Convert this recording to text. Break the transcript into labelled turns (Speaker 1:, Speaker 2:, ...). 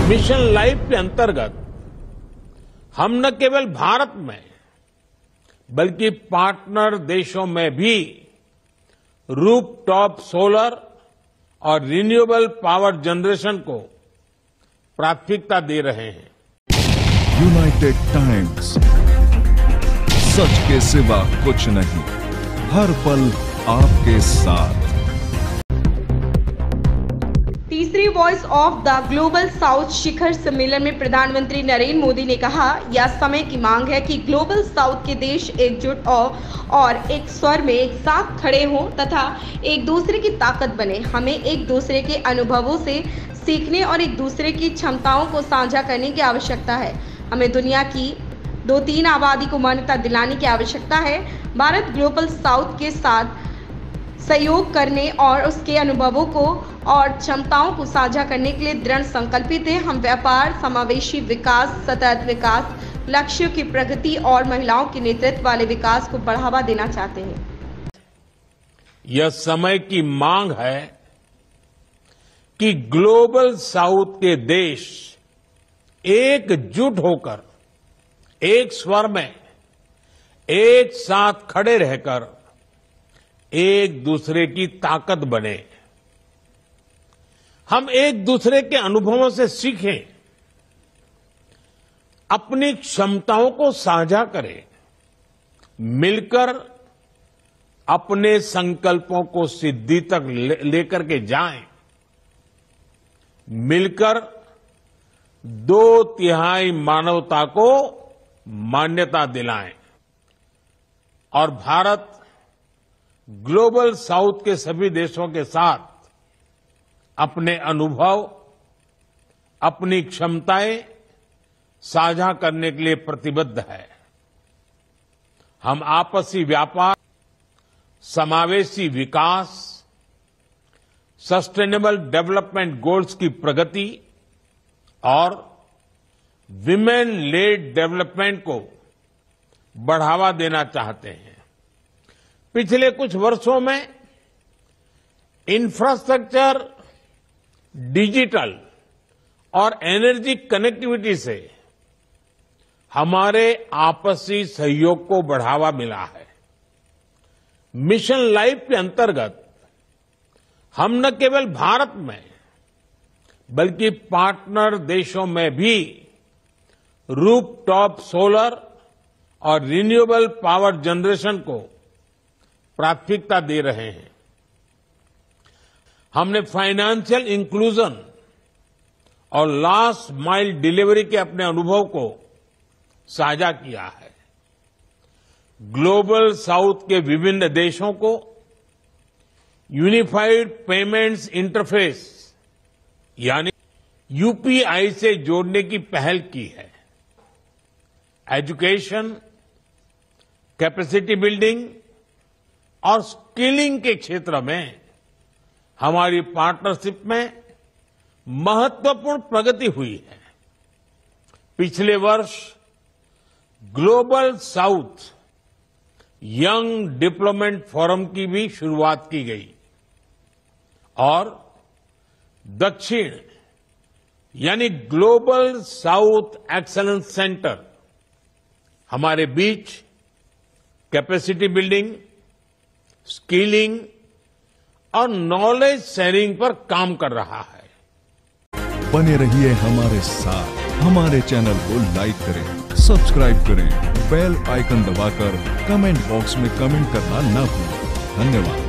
Speaker 1: Mission life के अंतर्गत हम न केवल भारत में बल्कि पार्टनर देशों में भी रूफटॉप सोलर और रिन्यूएबल पावर जनरेशन को प्राथमिकता दे रहे हैं।
Speaker 2: यूनाइटेड टाइम्स, सच के सिवा कुछ नहीं, हर पल आपके साथ।
Speaker 3: तीसरी voice of the global south शिखर सम्मेलन में प्रधानमंत्री नरेंद्र मोदी ने कहा, यह समय की मांग है कि ग्लोबल साउथ के देश एकजुट और एक स्वर में एक साथ खड़े हों तथा एक दूसरे की ताकत बने। हमें एक दूसरे के अनुभवों से सीखने और एक दूसरे की क्षमताओं को साझा करने की आवश्यकता है। हमें दुनिया की 2-3 आबादी को मान्यता दिलाने की आवश्यकता है। भारत ग्लोबल साउथ के साथ सहयोग करने और उसके अनुभवों को और क्षमताओं को साझा करने के लिए दृढ़ संकल्पित है। हम व्यापार, समावेशी विकास, सतत विकास, लक्ष्यों की प्रगति और महिलाओं के नेतृत्व वाले विकास को बढ़ावा देना चाहते हैं।
Speaker 1: यह समय की मांग है कि ग्लोबल साउथ के देश एकजुट होकर एक स्वर में एक साथ खड़े रहकर एक दूसरे की ताकत बने। हम एक दूसरे के अनुभवों से सीखें, अपनी क्षमताओं को साझा करें, मिलकर अपने संकल्पों को सिद्धि तक लेकर के जाएं, मिलकर 2/3 मानवता को मान्यता दिलाएं और भारत ग्लोबल साउथ के सभी देशों के साथ अपने अनुभव, अपनी क्षमताएं साझा करने के लिए प्रतिबद्ध है। हम आपसी व्यापार, समावेशी विकास, सस्टेनेबल डेवलपमेंट गोल्स की प्रगति और विमेन लेड डेवलपमेंट को बढ़ावा देना चाहते हैं। पिछले कुछ वर्षों में इंफ्रास्ट्रक्चर, डिजिटल और एनर्जी कनेक्टिविटी से हमारे आपसी सहयोग को बढ़ावा मिला है। मिशन लाइफ के अंतर्गत हम न केवल भारत में बल्कि पार्टनर देशों में भी रूफटॉप सोलर और रिन्यूएबल पावर जनरेशन को प्राथमिकता दे रहे हैं। हमने फाइनेंशियल इंक्लूजन और लास्ट माइल डिलीवरी के अपने अनुभव को साझा किया है। ग्लोबल साउथ के विभिन्न देशों को यूनिफाइड पेमेंट्स इंटरफेस यानी यूपीआई से जोड़ने की पहल की है। एजुकेशन, कैपेसिटी बिल्डिंग और स्किलिंग के क्षेत्र में हमारी पार्टनरशिप में महत्वपूर्ण प्रगति हुई है। पिछले वर्ष global south young development forum की भी शुरुआत की गई और दक्षिण यानी ग्लोबल साउथ एक्सीलेंस सेंटर हमारे बीच कैपेसिटी बिल्डिंग, स्किलिंग और नॉलेज शेयरिंग पर काम कर रहा है।
Speaker 2: बने रहिए हमारे साथ। हमारे चैनल को लाइक करें, सब्सक्राइब करें, बेल आइकन दबाकर कमेंट बॉक्स में कमेंट करना ना भूलें। धन्यवाद।